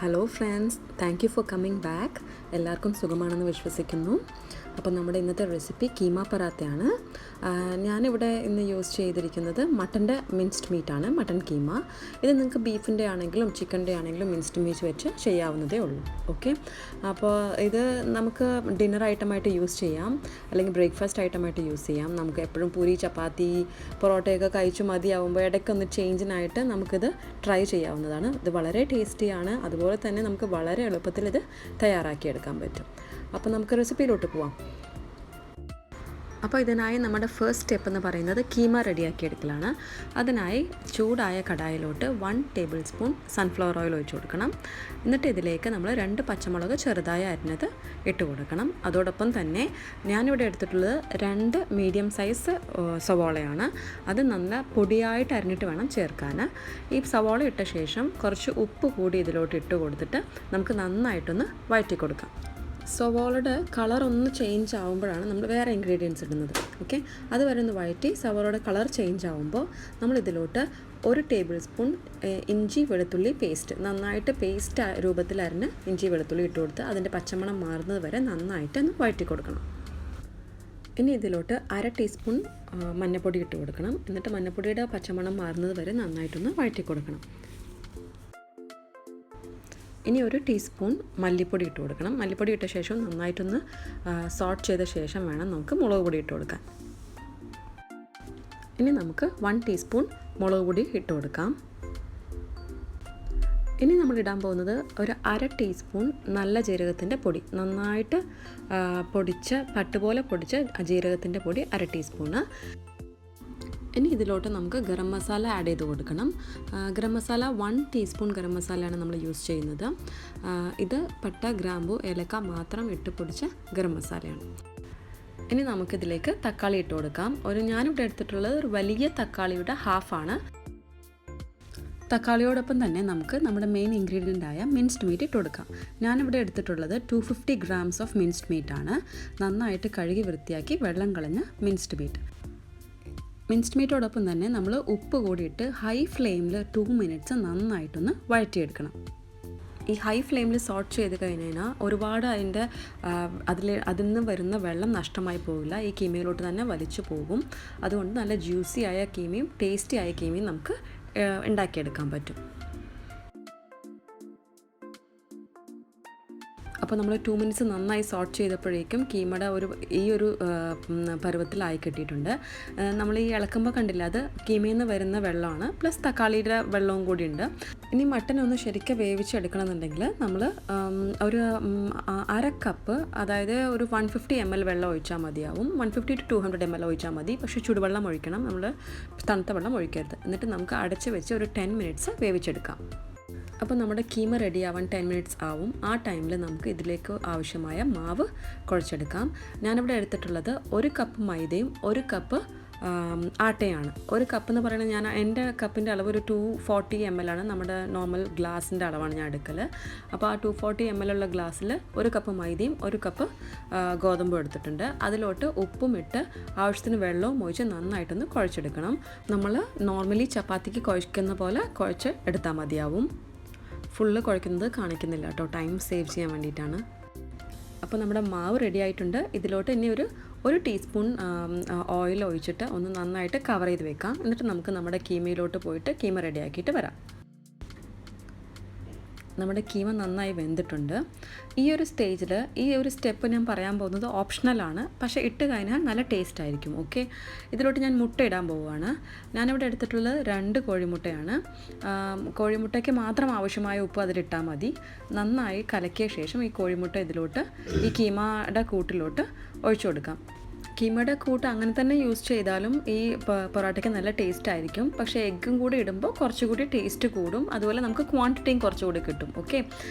Hello friends, thank you for coming back. എല്ലാവർക്കും സുഖമാണെന്ന് വിശ്വസിക്കുന്നു. അപ്പോൾ നമ്മുടെ ഇന്നത്തെ റെസിപ്പി കീമ പറാത്തയാണ്. ഞാനിവിടെ ഇന്ന് യൂസ് ചെയ്തിരിക്കുന്നത് മട്ടൻ്റെ മിൻസ്ഡ് മീറ്റാണ്, മട്ടൺ കീമ. ഇത് നിങ്ങൾക്ക് ബീഫിൻ്റെ ആണെങ്കിലും ചിക്കൻ്റെ ആണെങ്കിലും മിൻസ്ഡ് മീറ്റ് വെച്ച് ചെയ്യാവുന്നതേ ഉള്ളൂ. ഓക്കെ, അപ്പോൾ ഇത് നമുക്ക് ഡിന്നർ ഐറ്റമായിട്ട് യൂസ് ചെയ്യാം, അല്ലെങ്കിൽ ബ്രേക്ക്ഫാസ്റ്റ് ഐറ്റമായിട്ട് യൂസ് ചെയ്യാം. നമുക്ക് എപ്പോഴും പൂരി, ചപ്പാത്തി, പൊറോട്ടയൊക്കെ കഴിച്ചു മതിയാവുമ്പോൾ ഇടയ്ക്കൊന്ന് ചേഞ്ചിനായിട്ട് നമുക്കിത് ട്രൈ ചെയ്യാവുന്നതാണ്. ഇത് വളരെ ടേസ്റ്റിയാണ്, അതുപോലെ തന്നെ നമുക്ക് വളരെ എളുപ്പത്തിൽ ഇത് തയ്യാറാക്കിയെടുക്കാൻ പറ്റും. അപ്പോൾ നമുക്ക് റെസിപ്പിയിലോട്ട് പോവാം. അപ്പോൾ ഇതിനായി നമ്മുടെ ഫസ്റ്റ് സ്റ്റെപ്പ് എന്ന് പറയുന്നത് കീമ റെഡിയാക്കി എടുക്കലാണ്. അതിനായി ചൂടായ കടായിലോട്ട് 1 ടേബിൾ സ്പൂൺ സൺഫ്ലവർ ഓയിൽ ഒഴിച്ചു കൊടുക്കണം. എന്നിട്ട് ഇതിലേക്ക് നമ്മൾ 2 പച്ചമുളക് ചെറുതായി അരിഞ്ഞത് ഇട്ട് കൊടുക്കണം. അതോടൊപ്പം തന്നെ ഞാനിവിടെ എടുത്തിട്ടുള്ളത് 2 മീഡിയം സൈസ് സവോളയാണ്. അത് നല്ല പൊടിയായിട്ട് അരിഞ്ഞിട്ട് വേണം ചേർക്കാൻ. ഈ സവോള ഇട്ട ശേഷം കുറച്ച് ഉപ്പ് കൂടി ഇതിലോട്ട് ഇട്ട് കൊടുത്തിട്ട് നമുക്ക് നന്നായിട്ടൊന്ന് വഴറ്റി കൊടുക്കാം. സവോളയുടെ കളർ ഒന്ന് ചേഞ്ച് ആകുമ്പോഴാണ് നമ്മൾ വേറെ ഇൻഗ്രീഡിയൻസ് ഇടുന്നത്. ഓക്കെ, അതുവരെ ഒന്ന് വഴറ്റി സവോളയുടെ കളർ ചേഞ്ച് ആകുമ്പോൾ നമ്മളിതിലോട്ട് 1 ടേബിൾ സ്പൂൺ ഇഞ്ചി വെളുത്തുള്ളി പേസ്റ്റ്, നന്നായിട്ട് പേസ്റ്റ് രൂപത്തിൽ അരിഞ്ഞ് ഇഞ്ചി വെളുത്തുള്ളി ഇട്ട് കൊടുത്ത് അതിൻ്റെ പച്ചമണം മാറുന്നത് വരെ നന്നായിട്ട് ഒന്ന് വഴറ്റി കൊടുക്കണം. ഇനി ഇതിലോട്ട് 1/2 ടീസ്പൂൺ മഞ്ഞൾപ്പൊടി ഇട്ട് കൊടുക്കണം. എന്നിട്ട് മഞ്ഞൾപ്പൊടിയുടെ പച്ചമണം മാറുന്നത് വരെ നന്നായിട്ടൊന്ന് വഴറ്റി കൊടുക്കണം. ഇനി 1 ടീസ്പൂൺ മല്ലിപ്പൊടി ഇട്ട് കൊടുക്കണം. മല്ലിപ്പൊടി ഇട്ട ശേഷം നന്നായിട്ടൊന്ന് സോട്ട് ചെയ്ത ശേഷം വേണം നമുക്ക് മുളക് പൊടി ഇട്ട് കൊടുക്കാൻ. ഇനി നമുക്ക് 1 ടീസ്പൂൺ മുളക് പൊടി ഇട്ട് കൊടുക്കാം. ഇനി നമ്മൾ ഇടാൻ പോകുന്നത് 1/2 ടീസ്പൂൺ നല്ല ജീരകത്തിൻ്റെ പൊടി, നന്നായിട്ട് പൊടിച്ച് പട്ടുപോലെ പൊടിച്ച് ജീരകത്തിൻ്റെ പൊടി 1/2 ടീസ്പൂണ്. ഇനി ഇതിലോട്ട് നമുക്ക് ഗരം മസാല ആഡ് ചെയ്ത് കൊടുക്കണം. ഗരം മസാല 1 ടീസ്പൂൺ ഗരം മസാലയാണ് നമ്മൾ യൂസ് ചെയ്യുന്നത്. ഇത് പട്ട, ഗ്രാമ്പു, ഏലക്ക മാത്രം ഇട്ട് പൊടിച്ച ഗരം മസാലയാണ്. ഇനി നമുക്കിതിലേക്ക് തക്കാളി ഇട്ട് കൊടുക്കാം. ഞാനിവിടെ എടുത്തിട്ടുള്ളത് ഒരു വലിയ തക്കാളിയുടെ ഹാഫാണ്. തക്കാളിയോടൊപ്പം തന്നെ നമുക്ക് നമ്മുടെ മെയിൻ ഇൻഗ്രീഡിയൻ്റായ മിൻസ്ഡ് മീറ്റ് ഇട്ട് കൊടുക്കാം. ഞാനിവിടെ എടുത്തിട്ടുള്ളത് 250 ഗ്രാംസ് ഓഫ് മിൻസ്ഡ് മീറ്റാണ്. നന്നായിട്ട് കഴുകി വൃത്തിയാക്കി വെള്ളം കളഞ്ഞ മിൻസ്ഡ് മീറ്റ്. മിൻസ്ഡ് മീറ്റോടൊപ്പം തന്നെ നമ്മൾ ഉപ്പ് കൂടിയിട്ട് ഹൈ ഫ്ലെയിമിൽ 2 മിനിറ്റ്സ് നന്നായിട്ടൊന്ന് വഴറ്റിയെടുക്കണം. ഈ ഹൈ ഫ്ലെയിമിൽ സോട്ട് ചെയ്ത് കഴിഞ്ഞാൽ ഒരുപാട് അതിൽ നിന്ന് വരുന്ന വെള്ളം നഷ്ടമായി പോകില്ല, ഈ കീമയിലോട്ട് തന്നെ വലിച്ചു പോകും. അതുകൊണ്ട് നല്ല ജ്യൂസി ആയ കീമയും ടേസ്റ്റി ആയ കീമയും നമുക്ക് ഉണ്ടാക്കിയെടുക്കാൻ പറ്റും. അപ്പോൾ നമ്മൾ 2 മിനിറ്റ്സ് നന്നായി സോട്ട് ചെയ്തപ്പോഴേക്കും കീമയുടെ ഈ ഒരു പരുവത്തിലായി കിട്ടിയിട്ടുണ്ട്. നമ്മൾ ഈ ഇളക്കുമ്പോൾ കണ്ടില്ല, അത് കീമയിൽ നിന്ന് വരുന്ന വെള്ളമാണ്, പ്ലസ് തക്കാളിയുടെ വെള്ളവും കൂടിയുണ്ട്. ഇനി മട്ടൻ ഒന്ന് ശരിക്കും വേവിച്ചെടുക്കണമെന്നുണ്ടെങ്കിൽ നമ്മൾ ഒരു 1/2 കപ്പ്, അതായത് ഒരു 150 ml വെള്ളം ഒഴിച്ചാൽ മതിയാവും. 150 to 200 ml ഒഴിച്ചാൽ മതി. പക്ഷേ ചുടുവെള്ളം ഒഴിക്കണം, നമ്മൾ തണുത്ത വെള്ളം ഒഴിക്കരുത്. എന്നിട്ട് നമുക്ക് അടച്ച് വെച്ച് ഒരു 10 മിനിറ്റ്സ് വേവിച്ചെടുക്കാം. അപ്പോൾ നമ്മുടെ കീമ റെഡി ആവാൻ 10 മിനിറ്റ്സ് ആവും. ആ ടൈമിൽ നമുക്ക് ഇതിലേക്ക് ആവശ്യമായ മാവ് കുഴച്ചെടുക്കാം. ഞാനിവിടെ എടുത്തിട്ടുള്ളത് 1 കപ്പ് മൈദയും 1 കപ്പ് ആട്ടയാണ്. 1 കപ്പ് എന്ന് പറയുന്നത് എൻ്റെ കപ്പിൻ്റെ അളവ് ഒരു 240 ml ആണ്. നമ്മുടെ നോർമൽ ഗ്ലാസിൻ്റെ അളവാണ് ഞാൻ എടുക്കൽ. അപ്പോൾ ആ 240 ml ഉള്ള ഗ്ലാസ്സിൽ 1 കപ്പ് മൈദയും 1 കപ്പ് ഗോതമ്പും എടുത്തിട്ടുണ്ട്. അതിലോട്ട് ഉപ്പും ഇട്ട് ആവശ്യത്തിന് വെള്ളവും ഒഴിച്ച് നന്നായിട്ടൊന്ന് കുഴച്ചെടുക്കണം. നമ്മൾ നോർമലി ചപ്പാത്തിക്ക് കുഴക്കുന്ന പോലെ കുഴച്ച് എടുത്താൽ മതിയാവും. ഫുള്ള് കുഴക്കുന്നത് കാണിക്കുന്നില്ല കേട്ടോ, ടൈം സേവ് ചെയ്യാൻ വേണ്ടിയിട്ടാണ്. അപ്പോൾ നമ്മുടെ മാവ് റെഡി ആയിട്ടുണ്ട്. ഇതിലോട്ട് ഇനി ഒരു ടീസ്പൂൺ ഓയിൽ ഒഴിച്ചിട്ട് ഒന്ന് നന്നായിട്ട് കവർ ചെയ്ത് വെക്കാം. എന്നിട്ട് നമുക്ക് നമ്മുടെ കീമയിലോട്ട് പോയിട്ട് കീമ റെഡിയാക്കിയിട്ട് വരാം. നമ്മുടെ കീമ നന്നായി വെന്തിട്ടുണ്ട്. ഈ ഒരു സ്റ്റേജിൽ ഈ ഒരു സ്റ്റെപ്പ് ഞാൻ പറയാൻ പോകുന്നത് ഓപ്ഷണലാണ്, പക്ഷേ ഇട്ട് കഴിഞ്ഞാൽ നല്ല ടേസ്റ്റ് ആയിരിക്കും. ഓക്കെ, ഇതിലോട്ട് ഞാൻ മുട്ട ഇടാൻ പോവുകയാണ്. ഞാനിവിടെ എടുത്തിട്ടുള്ളത് 2 കോഴിമുട്ടയാണ്. കോഴിമുട്ടയ്ക്ക് മാത്രം ആവശ്യമായ ഉപ്പ് അതിലിട്ടാൽ മതി. നന്നായി കലക്കിയ ശേഷം ഈ കോഴിമുട്ട ഇതിലോട്ട് ഈ കീമയുടെ കൂട്ടിലോട്ട് ഒഴിച്ചു കൊടുക്കാം. കീമയുടെ കൂട്ട് അങ്ങനെ തന്നെ യൂസ് ചെയ്താലും ഈ പൊറോട്ടയ്ക്ക് നല്ല ടേസ്റ്റ് ആയിരിക്കും. പക്ഷേ എഗ്ഗും കൂടി ഇടുമ്പോൾ കുറച്ചുകൂടി ടേസ്റ്റ് കൂടും. അതുപോലെ നമുക്ക് ക്വാണ്ടിറ്റിയും കുറച്ചുകൂടി കിട്ടും. ഓക്കെ,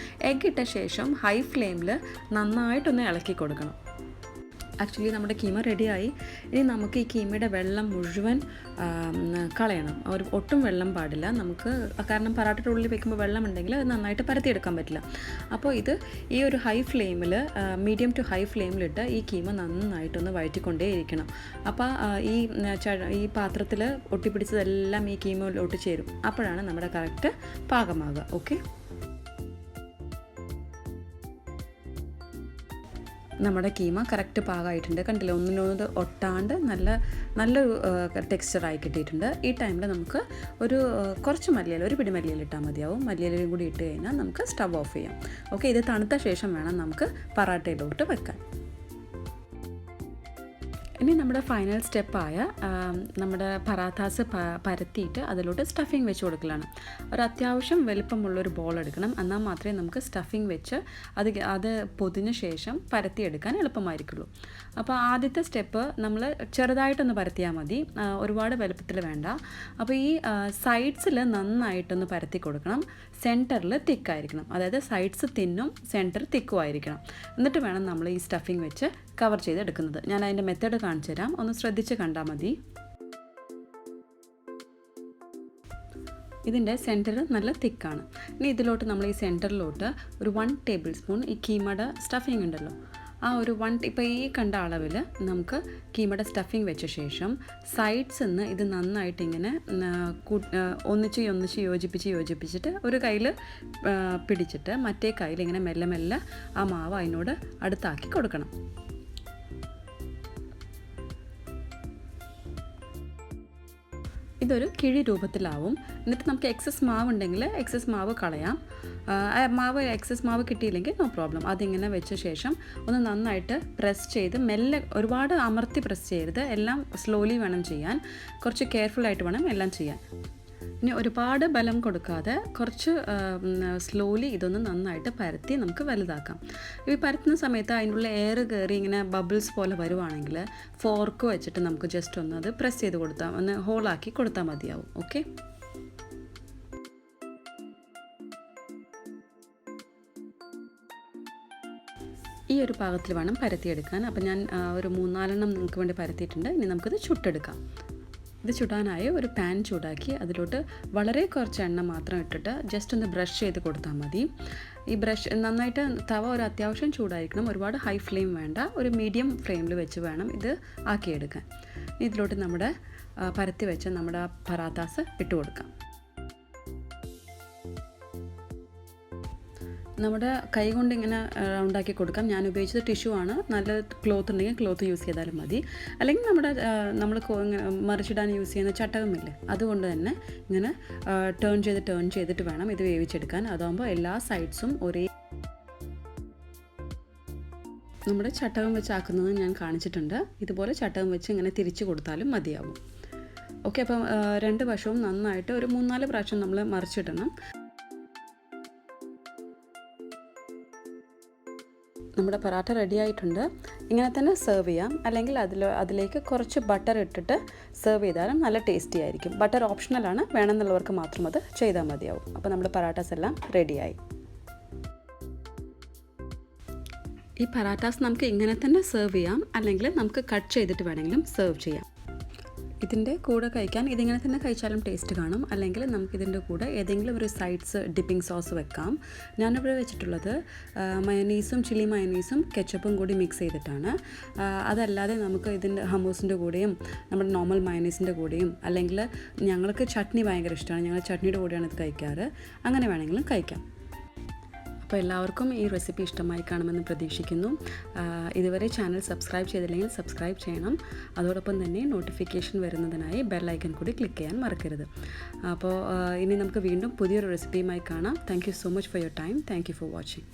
എഗ്ഗ് ഇട്ട ശേഷം ഹൈ ഫ്ലെയിമിൽ നന്നായിട്ടൊന്ന് ഇളക്കി കൊടുക്കണം. ആക്ച്വലി നമ്മുടെ കീമ റെഡിയായി. ഇനി നമുക്ക് ഈ കീമയുടെ വെള്ളം മുഴുവൻ കളയണം. ഒട്ടും വെള്ളം പാടില്ല നമുക്ക്, കാരണം പറാട്ടയുടെ ഉള്ളിൽ വെക്കുമ്പോൾ വെള്ളം ഉണ്ടെങ്കിൽ അത് നന്നായിട്ട് പരത്തിയെടുക്കാൻ പറ്റില്ല. അപ്പോൾ ഈ ഒരു ഹൈ ഫ്ലെയിമിൽ, മീഡിയം ടു ഹൈ ഫ്ലെയിമിലിട്ട് ഈ കീമ നന്നായിട്ടൊന്ന് വഴറ്റിക്കൊണ്ടേ ഇരിക്കണം. അപ്പോൾ ഈ പാത്രത്തിൽ ഒട്ടിപ്പിടിച്ചതെല്ലാം ഈ കീമയിലോട്ട് ചേരും. അപ്പോഴാണ് നമ്മുടെ കറക്റ്റ് പാകമാകുക. ഓക്കെ, നമ്മുടെ കീമ കറക്റ്റ് പാകമായിട്ടുണ്ട്, കണ്ടില്ലേ, ഒന്നിനൊന്ന് ഒട്ടാണ്ട് നല്ലൊരു ടെക്സ്ചറായി കിട്ടിയിട്ടുണ്ട്. ഈ ടൈമിൽ നമുക്ക് കുറച്ച് മല്ലിയില, ഒരു പിടി മല്ലിയില ഇട്ടാൽ മതിയാവും. മല്ലിയിലയും കൂടി ഇട്ട് കഴിഞ്ഞാൽ നമുക്ക് സ്റ്റവ് ഓഫ് ചെയ്യാം. ഓക്കെ, ഇത് തണുത്ത ശേഷം വേണം നമുക്ക് പറാട്ടയിലോട്ട് വെക്കാൻ. ഇനി നമ്മുടെ ഫൈനൽ സ്റ്റെപ്പായ നമ്മുടെ പറാത്താസ് പരത്തിയിട്ട് അതിലോട്ട് സ്റ്റഫിങ് വെച്ച് കൊടുക്കലാണ്. ഒരു അത്യാവശ്യം വലുപ്പമുള്ളൊരു ബോൾ എടുക്കണം, എന്നാൽ മാത്രമേ നമുക്ക് സ്റ്റഫിങ് വെച്ച് അത് പൊതിഞ്ഞ ശേഷം പരത്തിയെടുക്കാൻ എളുപ്പമായിരിക്കുള്ളൂ. അപ്പോൾ ആദ്യത്തെ സ്റ്റെപ്പ് നമ്മൾ ചെറുതായിട്ടൊന്ന് പരത്തിയാൽ മതി, ഒരുപാട് വലുപ്പത്തിൽ വേണ്ട. അപ്പോൾ ഈ സൈഡ്സിൽ നന്നായിട്ടൊന്ന് പരത്തി കൊടുക്കണം. സെൻറ്ററിൽ തിക്കായിരിക്കണം, അതായത് സൈഡ്സ് തിന്നും സെൻറ്റർ തിക്കും ആയിരിക്കണം. എന്നിട്ട് വേണം നമ്മൾ ഈ സ്റ്റഫിങ് വെച്ച് കവർ ചെയ്തെടുക്കുന്നത്. ഞാൻ അതിൻ്റെ മെത്തേഡ് കാണിച്ചു തരാം, ഒന്ന് ശ്രദ്ധിച്ച് കണ്ടാൽ മതി. ഇതിൻ്റെ സെൻറ്റർ നല്ല തിക്കാണ്. ഇനി ഇതിലോട്ട് നമ്മൾ ഈ സെൻറ്ററിലോട്ട് ഒരു 1 ടേബിൾ സ്പൂൺ ഈ കീമയുടെ സ്റ്റഫിങ് ഉണ്ടല്ലോ, ആ ഒരു ഇപ്പോൾ ഈ കണ്ട അളവിൽ നമുക്ക് കീമയുടെ സ്റ്റഫിങ് വെച്ച ശേഷം സൈഡ്സ് നിന്ന് ഇത് നന്നായിട്ട് ഇങ്ങനെ ഒന്നിച്ച് യോജിപ്പിച്ചിട്ട് ഒരു കയ്യിൽ പിടിച്ചിട്ട് മറ്റേ കയ്യിൽ ഇങ്ങനെ മെല്ലെ മെല്ലെ ആ മാവ് അതിനോട് അടുത്താക്കി കൊടുക്കണം. ഇതൊരു കിഴി രൂപത്തിലാവും. എന്നിട്ട് നമുക്ക് എക്സസ് മാവ് ഉണ്ടെങ്കിൽ എക്സസ് മാവ് കളയാം. എക്സസ് മാവ് കിട്ടിയില്ലെങ്കിൽ നോ പ്രോബ്ലം. അതിങ്ങനെ വെച്ച ശേഷം ഒന്ന് നന്നായിട്ട് പ്രസ് ചെയ്ത് മെല്ലെ, ഒരുപാട് അമർത്തി പ്രസ് ചെയ്യരുത്, എല്ലാം സ്ലോലി വേണം ചെയ്യാൻ, കുറച്ച് കെയർഫുള്ളായിട്ട് വേണം എല്ലാം ചെയ്യാൻ. ഇനി ഒരുപാട് ബലം കൊടുക്കാതെ കുറച്ച് സ്ലോലി ഇതൊന്ന് നന്നായിട്ട് പരത്തി നമുക്ക് വലുതാക്കാം. ഈ പരത്തുന്ന സമയത്ത് അതിനുള്ള എയർ കയറി ഇങ്ങനെ ബബിൾസ് പോലെ വരുവാണെങ്കിൽ ഫോർക്ക് വെച്ചിട്ട് നമുക്ക് ജസ്റ്റ് ഒന്ന് അത് പ്രസ് ചെയ്ത് കൊടുത്താൽ, ഒന്ന് ഹോളാക്കി കൊടുത്താൽ മതിയാവും. ഓക്കെ, ഈ ഒരു പാകത്തിൽ വേണം പരത്തിയെടുക്കാൻ. അപ്പം ഞാൻ ഒരു 3-4 നിങ്ങൾക്ക് വേണ്ടി പരത്തിയിട്ടുണ്ട്. ഇനി നമുക്കിത് ചുട്ടെടുക്കാം. ഇത് ചുടാനായി ഒരു പാൻ ചൂടാക്കി അതിലോട്ട് വളരെ കുറച്ച് എണ്ണ മാത്രം ഇട്ടിട്ട് ജസ്റ്റ് ഒന്ന് ബ്രഷ് ചെയ്ത് കൊടുത്താൽ മതി. ഈ ബ്രഷ് നന്നായിട്ട് തവ ഒരു അത്യാവശ്യം ചൂടായിരിക്കണം, ഒരുപാട് ഹൈ ഫ്ലെയിം വേണ്ട, ഒരു മീഡിയം ഫ്ലെയിമിൽ വെച്ച് വേണം ഇത് ആക്കിയെടുക്കാൻ. ഇതിലോട്ട് നമ്മുടെ പരത്തി വെച്ച നമ്മുടെ പറാത്താസ് ഇട്ട് കൊടുക്കാം. നമ്മുടെ കൈ കൊണ്ട് ഇങ്ങനെ റൗണ്ടാക്കി കൊടുക്കാം. ഞാൻ ഉപയോഗിച്ചത് ടിഷ്യൂ ആണ്, നല്ല ക്ലോത്ത് ഉണ്ടെങ്കിൽ ക്ലോത്ത് യൂസ് ചെയ്താലും മതി. അല്ലെങ്കിൽ നമ്മൾ മറിച്ചിടാൻ യൂസ് ചെയ്യുന്ന ചട്ടകമില്ലേ, അതുകൊണ്ട് തന്നെ ഇങ്ങനെ ടേൺ ചെയ്തിട്ട് വേണം ഇത് വേവിച്ചെടുക്കാൻ. അതാകുമ്പോൾ എല്ലാ സൈഡ്സും നമ്മുടെ ചട്ടകം വെച്ചാക്കുന്നത് ഞാൻ കാണിച്ചിട്ടുണ്ട്. ഇതുപോലെ ചട്ടകം വെച്ച് ഇങ്ങനെ തിരിച്ചു കൊടുത്താലും മതിയാവും. ഓക്കെ, അപ്പം 2 വശവും നന്നായിട്ട് ഒരു 3-4 പ്രാവശ്യം നമ്മൾ മറിച്ചിടണം. നമ്മുടെ പറാട്ട റെഡി ആയിട്ടുണ്ട്. ഇങ്ങനെ തന്നെ സെർവ് ചെയ്യാം, അല്ലെങ്കിൽ അതിലേക്ക് കുറച്ച് ബട്ടർ ഇട്ടിട്ട് സെർവ് ചെയ്താലും നല്ല ടേസ്റ്റി ആയിരിക്കും. ബട്ടർ ഓപ്ഷണലാണ്, വേണമെന്നുള്ളവർക്ക് മാത്രം അത് ചെയ്താൽ മതിയാവും. അപ്പോൾ നമ്മുടെ പറാട്ടാസ് എല്ലാം റെഡിയായി. ഈ പറാട്ടാസ് നമുക്ക് ഇങ്ങനെ തന്നെ സെർവ് ചെയ്യാം, അല്ലെങ്കിൽ നമുക്ക് കട്ട് ചെയ്തിട്ട് വേണമെങ്കിലും സെർവ് ചെയ്യാം. ഇതിൻ്റെ കൂടെ കഴിക്കാൻ ഇതിങ്ങനെ തന്നെ കഴിച്ചാലും ടേസ്റ്റ് കാണും, അല്ലെങ്കിൽ നമുക്കിതിൻ്റെ കൂടെ ഏതെങ്കിലും ഒരു സൈഡ്സ് ഡിപ്പിംഗ് സോസ് വെക്കാം. ഞാനിവിടെ വെച്ചിട്ടുള്ളത് മയനീസും ചില്ലി മയനീസും കെച്ചപ്പും കൂടി മിക്സ് ചെയ്തിട്ടാണ്. അതല്ലാതെ നമുക്ക് ഇതിൻ്റെ ഹമ്മൂസിൻ്റെ കൂടെയും നമ്മുടെ നോർമൽ മയനീസിൻ്റെ കൂടെയും, അല്ലെങ്കിൽ ഞങ്ങൾക്ക് ചട്നി ഭയങ്കര ഇഷ്ടമാണ്, ഞങ്ങൾ ചട്നിയുടെ കൂടെയാണ് ഇത് കഴിക്കാറ്, അങ്ങനെ വേണമെങ്കിലും കഴിക്കാം. അപ്പോൾ എല്ലാവർക്കും ഈ റെസിപ്പി ഇഷ്ടമായി കാണുമെന്ന് പ്രതീക്ഷിക്കുന്നു. ഇതുവരെ ചാനൽ സബ്സ്ക്രൈബ് ചെയ്തില്ലെങ്കിൽ സബ്സ്ക്രൈബ് ചെയ്യണം. അതോടൊപ്പം തന്നെ നോട്ടിഫിക്കേഷൻ വരുന്നതിനായി ബെൽ ഐക്കൺ കൂടി ക്ലിക്ക് ചെയ്യാൻ മറക്കരുത്. അപ്പോൾ ഇനി നമുക്ക് വീണ്ടും പുതിയൊരു റെസിപ്പിയുമായി കാണാം. Thank you so much for your time. Thank you for watching.